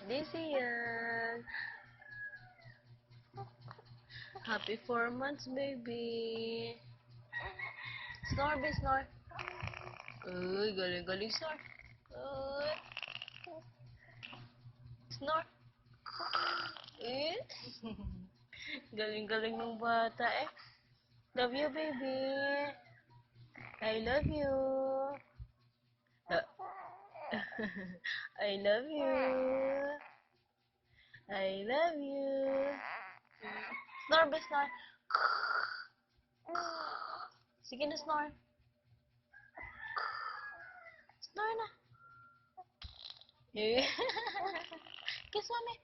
Daisy yan. Happy 4 months, baby. Snore, be snore. Uy, galing-galing snore. Uy. Snore. Eh? Galing-galing ng bata eh. Love you, baby. I love you. Uh, I love you. I love you. Snore, be snore. Sige na, snore. Snore na. Eh. Kiss mommy.